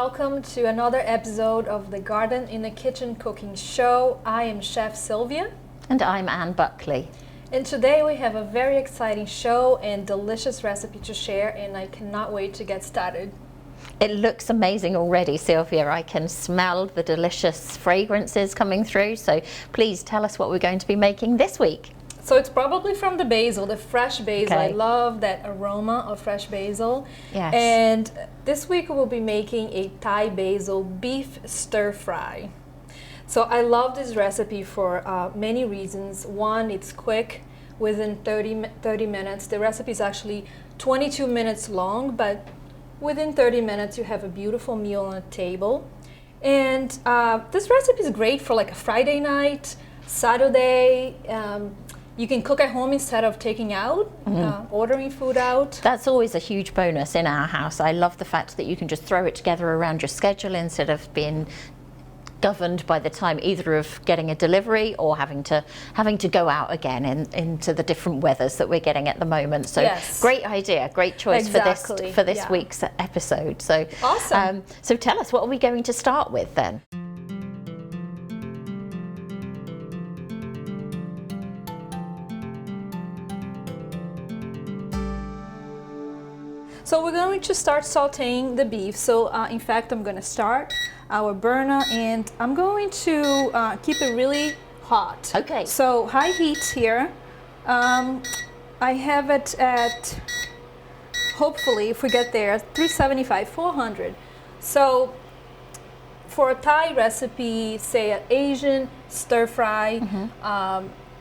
welcome to another episode of the Garden in the Kitchen Cooking Show. I am Chef Silvia. And I'm Anne Buckley. And today we have a very exciting show and delicious recipe to share, and I cannot wait to get started. It looks amazing already, Silvia. I can smell the delicious fragrances coming through, so please tell us what we're going to be making this week. So it's probably from the basil, the fresh basil. Okay. I love that aroma of fresh basil. Yes. And this week we'll be making a Thai basil beef stir fry. So I love this recipe for many reasons. One, it's quick, within 30 minutes. The recipe is actually 22 minutes long, but within 30 minutes you have a beautiful meal on a table. And this recipe is great for like a Friday night, Saturday. You can cook at home instead of taking out, ordering food out. That's always a huge bonus in our house. I love the fact that you can just throw it together around your schedule instead of being governed by the time either of getting a delivery or having to go out again into the different weathers that we're getting at the moment. So yes. Great idea, great choice Exactly. for this Yeah. week's episode. So Awesome. So tell us, what are we going to start with then? So we're going to start sauteing the beef. So in fact, I'm going to start our burner, and I'm going to keep it really hot. Okay. So high heat here. I have it at, hopefully, if we get there, 375, 400. So for a Thai recipe, say an Asian stir fry,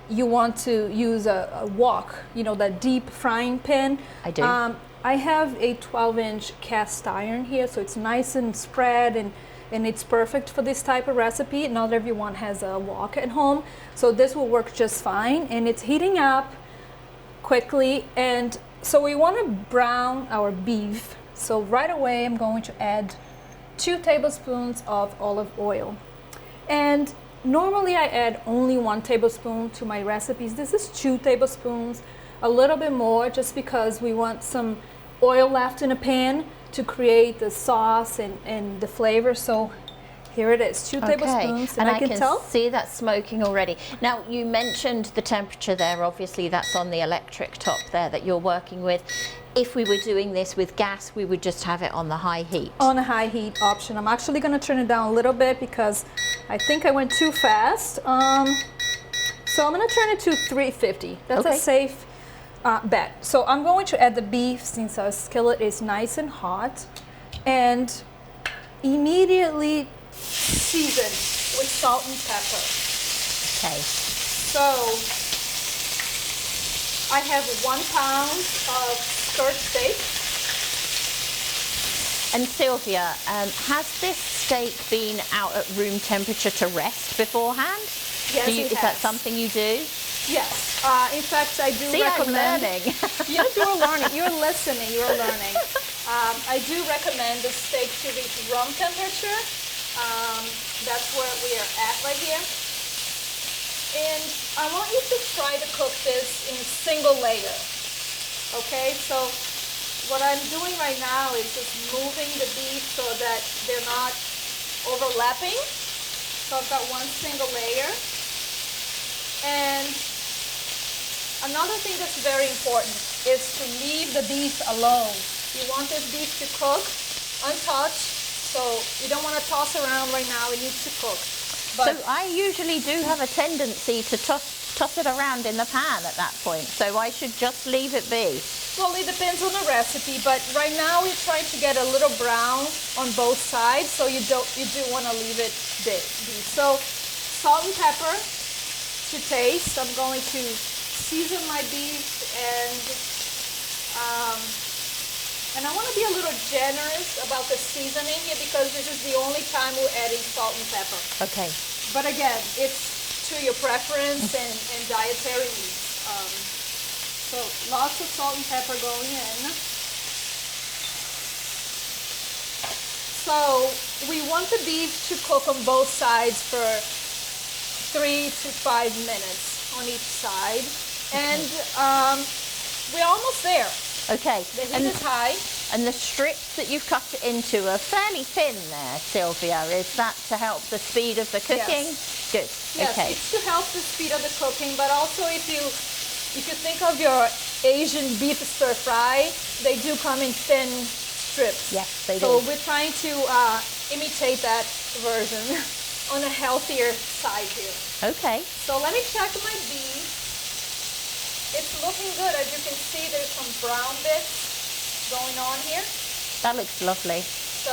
you want to use a wok, you know, that deep frying pan. I do. I have a 12-inch cast iron here, so it's nice and spread, and it's perfect for this type of recipe. Not everyone has a wok at home, so this will work just fine. And it's heating up quickly, and so we want to brown our beef. So right away I'm going to add 2 tablespoons of olive oil. And normally I add only 1 tablespoon to my recipes. This is 2 tablespoons. A little bit more, just because we want some oil left in a pan to create the sauce and the flavor. So here it is, 2 tablespoons, and I can tell. see that smoking already. Now, you mentioned the temperature there. Obviously, that's on the electric top there that you're working with. If we were doing this with gas, we would just have it on the high heat. On a high heat option. I'm actually going to turn it down a little bit because I think I went too fast. So I'm going to turn it to 350. That's a safe bet. So I'm going to add the beef since our skillet is nice and hot, and immediately season with salt and pepper. Okay. So I have 1 pound of skirt steak. And Silvia, has this steak been out at room temperature to rest beforehand? Yes, Is that something you do? Yes. In fact, I do recommend. I'm learning. Yes, you're learning. You're listening. You're learning. I do recommend the steak to reach room temperature. That's where we are at right here. And I want you to try to cook this in single layer. Okay, so what I'm doing right now is just moving the beef so that they're not overlapping. So I've got 1 single layer. And another thing that's very important is to leave the beef alone. You want this beef to cook untouched, so you don't want to toss around right now. It needs to cook. But so I usually do have a tendency to toss it around in the pan at that point, so I should just leave it be. Well, it depends on the recipe, but right now we're trying to get a little brown on both sides, so you do want to leave it be. So salt and pepper to taste. I'm going to season my beef, and I want to be a little generous about the seasoning here because this is the only time we're adding salt and pepper. Okay. But again, it's to your preference and dietary needs. So lots of salt and pepper going in. So we want the beef to cook on both sides for 3 to 5 minutes on each side. And we're almost there. Okay. The heat is high. And the strips that you've cut it into are fairly thin there, Sylvia. Is that to help the speed of the cooking? Yes. Good. Yes, Okay. it's to help the speed of the cooking, but also if you think of your Asian beef stir fry, they do come in thin strips. Yes, they do. So we're trying to imitate that version on a healthier side here. Okay. So let me check my beef. It's looking good. As you can see, there's some brown bits going on here. That looks lovely. So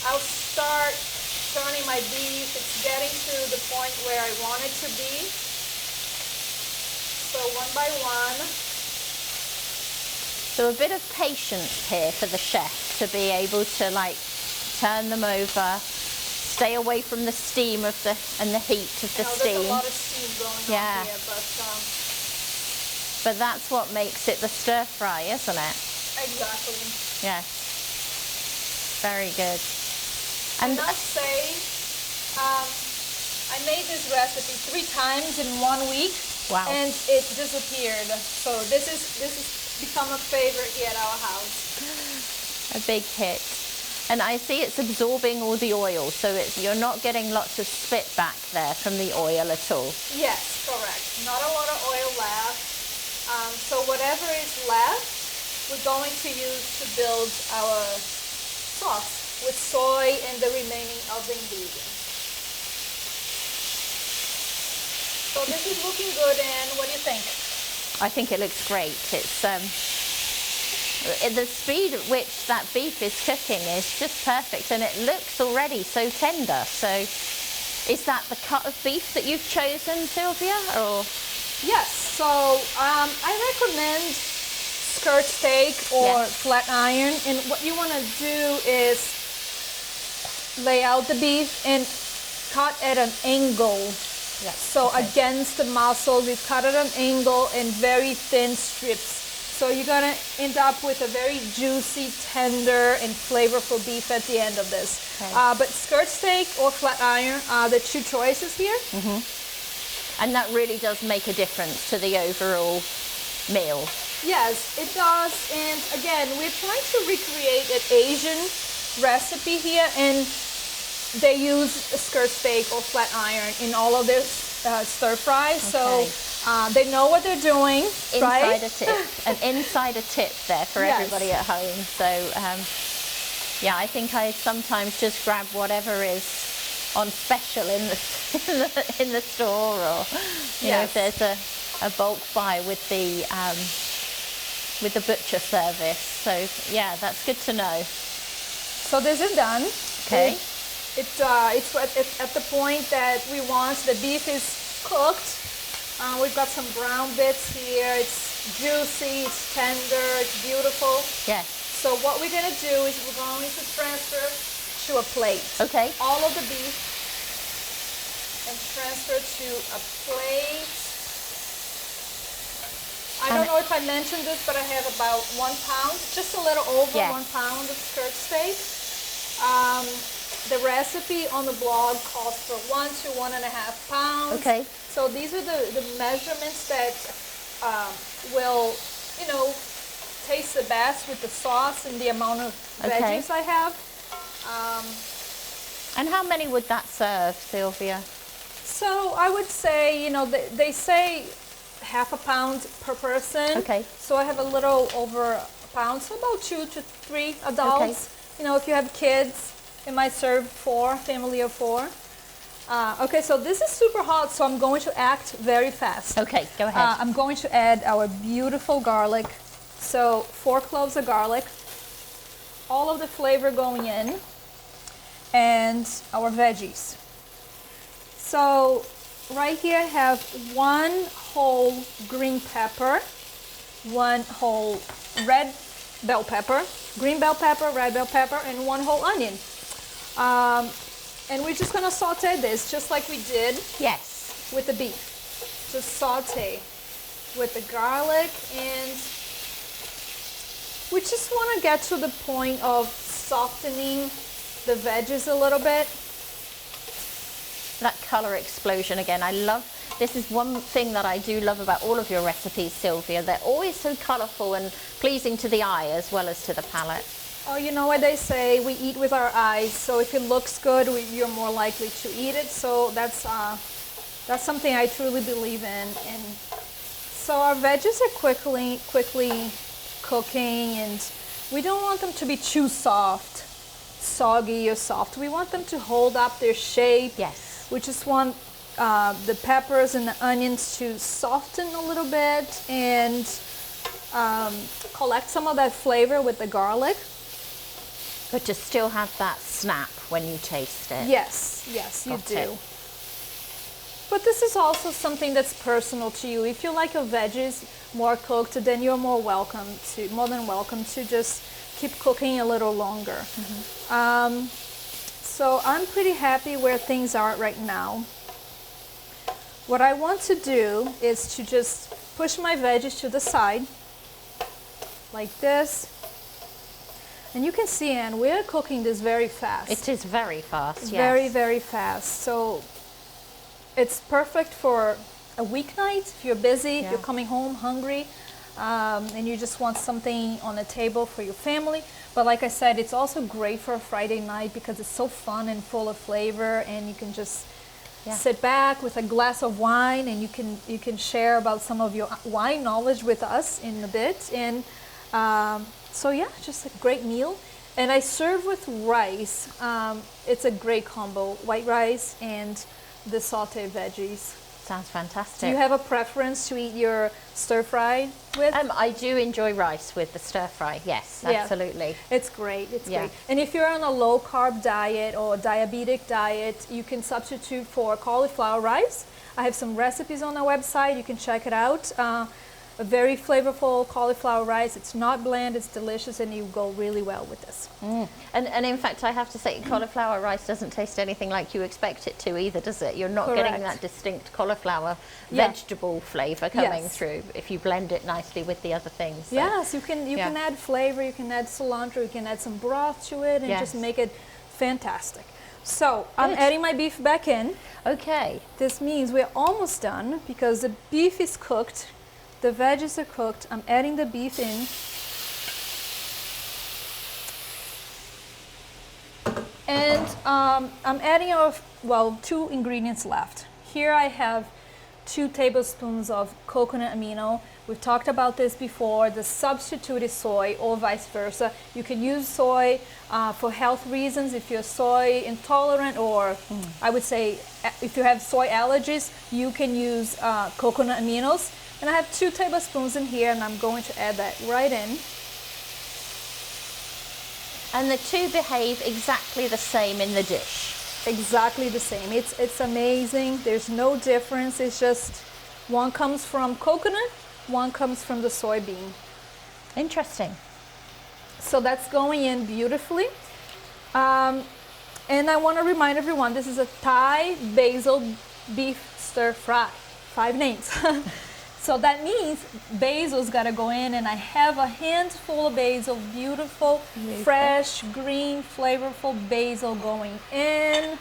I'll start turning my beef. It's getting to the point where I want it to be. So one by one. So a bit of patience here for the chef to be able to like turn them over, stay away from the steam of and the heat of the steam. There's a lot of steam going on here, but that's what makes it the stir fry, isn't it? Exactly. Yes. Very good. And I must say, I made this recipe 3 times in 1 week. Wow. And it disappeared. So this has become a favorite here at our house. A big hit. And I see it's absorbing all the oil, so you're not getting lots of spit back there from the oil at all. Yes, correct. Not a lot of oil left. So whatever is left, we're going to use to build our sauce with soy and the remaining of the ingredients. So this is looking good, and what do you think? I think it looks great. It's the speed at which that beef is cooking is just perfect, and it looks already so tender. So is that the cut of beef that you've chosen, Sylvia? Or yes, so I recommend skirt steak or flat iron, and what you want to do is lay out the beef and cut at an angle. yes. So against the muscles, you cut at an angle in very thin strips. So you're gonna end up with a very juicy, tender, and flavorful beef at the end of this. Okay. But skirt steak or flat iron are the 2 choices here. And that really does make a difference to the overall meal. Yes, it does. And again, we're trying to recreate an Asian recipe here, and they use skirt steak or flat iron in all of their stir fries. Okay. So they know what they're doing. Insider tip, an insider tip there for Yes. everybody at home. So yeah, I think I sometimes just grab whatever is on special in the store, or you know, if there's a bulk buy with the butcher service. So yeah, that's good to know. So this is done. Okay. It's at the point that we want. The beef is cooked. We've got some brown bits here. It's juicy, it's tender, it's beautiful. Yes. So what we're gonna do is we're going to transfer to a plate. Okay. All of the beef and transfer to a plate. I don't know if I mentioned this, but I have about 1 pound, just a little over 1 pound of skirt steak. The recipe on the blog calls for 1 to 1.5 pounds. Okay. So these are the measurements that will, you know, taste the best with the sauce and the amount of veggies I have. And how many would that serve, Sylvia? So I would say, you know, they say 1/2 pound per person. Okay. So I have a little over a pound, so about 2 to 3 adults. Okay. You know, if you have kids, it might serve 4, family of 4. Okay, so this is super hot, so I'm going to act very fast. Okay, go ahead. I'm going to add our beautiful garlic. So 4 cloves of garlic, all of the flavor going in, and our veggies. So right here I have 1 whole green pepper, 1 whole red bell pepper, green bell pepper, red bell pepper, and 1 whole onion. And we're just gonna saute this just like we did with the beef. Just saute with the garlic, and we just wanna get to the point of softening the veggies a little bit. That color explosion again. I love This is one thing that I do love about all of your recipes, Sylvia. They're always so colourful and pleasing to the eye as well as to the palate. Oh, you know what they say, we eat with our eyes, so if it looks good, you're more likely to eat it. So that's something I truly believe in. And so our veggies are quickly cooking, and we don't want them to be too soft, soggy or soft. We want them to hold up their shape. Yes. We just want the peppers and the onions to soften a little bit and collect some of that flavor with the garlic. But to still have that snap when you taste it. Yes, you Got do. it. But this is also something that's personal to you. If you like your veggies more cooked, then you're more than welcome to just keep cooking a little longer. Mm-hmm. So I'm pretty happy where things are right now. What I want to do is to just push my veggies to the side, like this. And you can see, Anne, we're cooking this very fast. It is very fast, yes. Very, very fast. So it's perfect for a weeknight if you're busy, if you're coming home hungry, and you just want something on the table for your family. But like I said, it's also great for a Friday night because it's so fun and full of flavor, and you can just sit back with a glass of wine, and you can share about some of your wine knowledge with us in a bit. And so yeah, just a great meal. And I serve with rice. It's a great combo, white rice and the sauté veggies. Sounds fantastic. Do you have a preference to eat your stir fry with? I do enjoy rice with the stir fry, yes, absolutely. It's great, it's great. And if you're on a low carb diet or diabetic diet, you can substitute for cauliflower rice. I have some recipes on our website, you can check it out. A very flavorful cauliflower rice. It's not bland, it's delicious, and you go really well with this. And in fact, I have to say, cauliflower rice doesn't taste anything like you expect it to either, does it? You're not getting that distinct cauliflower vegetable flavor coming through if you blend it nicely with the other things. So. Yes, you can add flavor, you can add cilantro, you can add some broth to it, and just make it fantastic. So I'm adding my beef back in. Okay. This means we're almost done because the beef is cooked. The veggies are cooked. I'm adding the beef in. And I'm adding 2 ingredients left. Here I have 2 tablespoons of coconut amino. We've talked about this before. The substitute is soy or vice versa. You can use soy for health reasons if you're soy intolerant, or I would say if you have soy allergies, you can use coconut aminos. And I have 2 tablespoons in here, and I'm going to add that right in. And the two behave exactly the same in the dish. Exactly the same. It's amazing. There's no difference. It's just one comes from coconut, one comes from the soybean. Interesting. So that's going in beautifully. And I want to remind everyone, this is a Thai basil beef stir fry. 5 names. So that means basil's got to go in, and I have a handful of basil, beautiful, fresh, green, flavorful basil going in.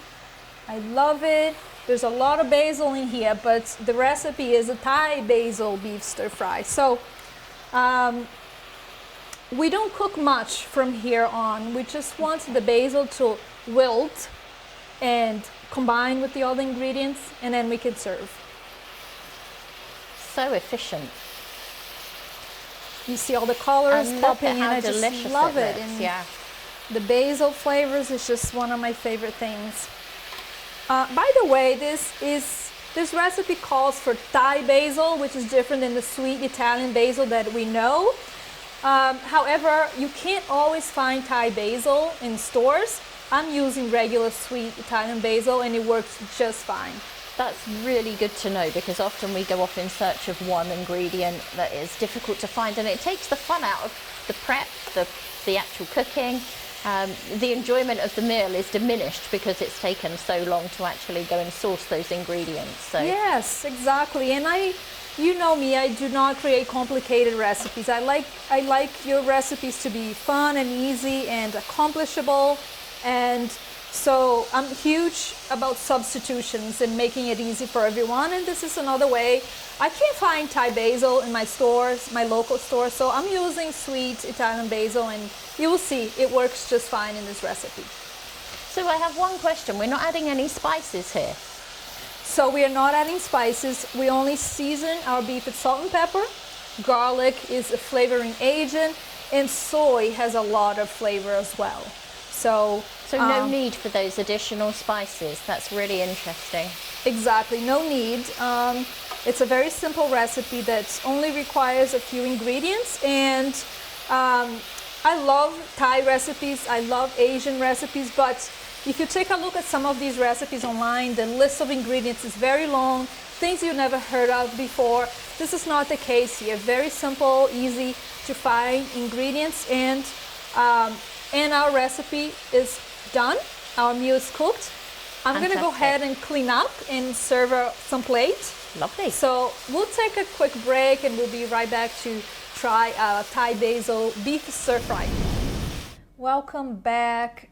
I love it. There's a lot of basil in here, but the recipe is a Thai basil beef stir fry. So we don't cook much from here on. We just want the basil to wilt and combine with the other ingredients, and then we can serve. So efficient. You see all the colors popping in. I just love it. And the basil flavors is just one of my favorite things. By the way, this recipe calls for Thai basil, which is different than the sweet Italian basil that we know. However, you can't always find Thai basil in stores. I'm using regular sweet Italian basil, and it works just fine. That's really good to know, because often we go off in search of one ingredient that is difficult to find, and it takes the fun out of the prep, the actual cooking. The enjoyment of the meal is diminished because it's taken so long to actually go and source those ingredients. So. Yes, exactly. And you know me, I do not create complicated recipes. I like your recipes to be fun and easy and accomplishable, and So I'm huge about substitutions and making it easy for everyone, and this is another way. I can't find Thai basil in my stores, my local stores, so I'm using sweet Italian basil, and you will see it works just fine in this recipe. So I have one question. We're not adding any spices here. So we are not adding spices. We only season our beef with salt and pepper. Garlic is a flavoring agent, and soy has a lot of flavor as well. So no need for those additional spices. That's really interesting. Exactly, no need. It's a very simple recipe that only requires a few ingredients, and I love Thai recipes, I love Asian recipes, but if you take a look at some of these recipes online, the list of ingredients is very long, things you never heard of before. This is not the case here. Very simple, easy to find ingredients, and our recipe is done. Our meal is cooked. I'm going to go ahead and clean up and serve some plates. Lovely. So we'll take a quick break and we'll be right back to try Thai basil beef stir fry. Welcome back.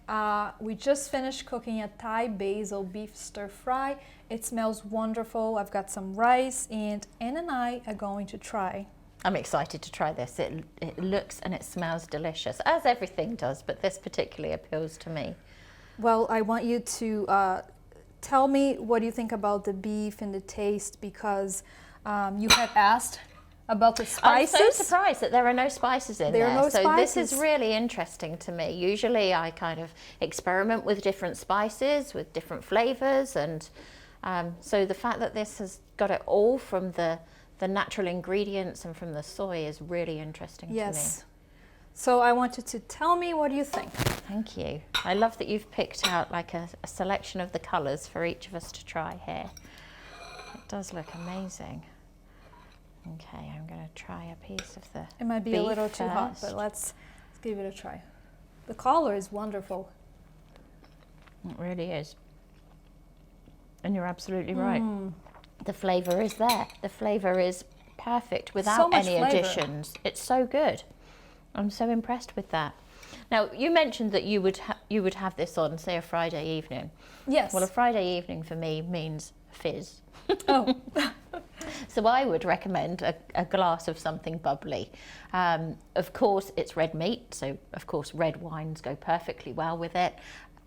We just finished cooking a Thai basil beef stir fry. It smells wonderful. I've got some rice, and Anne and I are going to try. I'm excited to try this. It looks and it smells delicious, as everything does, but this particularly appeals to me. Well, I want you to tell me what you think about the beef and the taste, because you had asked about the spices. I'm so surprised that there are no spices in there. There are no so spices. This is really interesting to me. Usually I kind of experiment with different spices, with different flavors, and so the fact that this has got it all from the natural ingredients and from the soy is really interesting to me. Yes. So I want you to tell me, what do you think? Thank you. I love that you've picked out like a selection of the colours for each of us to try here. It does look amazing. Okay, I'm going to try a piece of the It might be a little too hot, but let's give it a try. The color is wonderful. It really is. And you're absolutely right. The flavour is there. The flavour is perfect without any additions. It's so good. I'm so impressed with that. Now, you mentioned that you would have this on, say, a Friday evening. Yes. Well, a Friday evening for me means fizz. Oh. So I would recommend a glass of something bubbly. Of course, it's red meat, so of course red wines go perfectly well with it.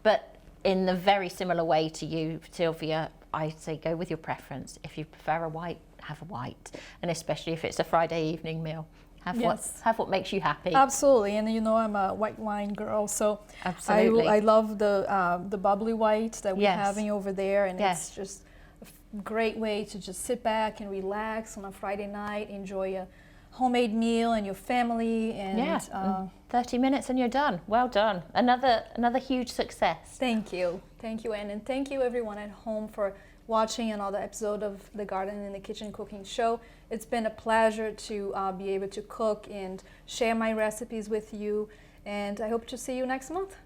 But in the very similar way to you, Silvia, I say go with your preference. If you prefer a white, have a white, and especially if it's a Friday evening meal. Have what makes you happy. Absolutely, and you know I'm a white wine girl, so absolutely. I love the bubbly white that we're having over there, and it's just a great way to just sit back and relax on a Friday night, enjoy a homemade meal and your family, and 30 minutes and you're done. Well done. Another huge success. Thank you, Anne, and thank you everyone at home for watching another episode of the Garden in the Kitchen Cooking Show. It's been a pleasure to be able to cook and share my recipes with you, and I hope to see you next month.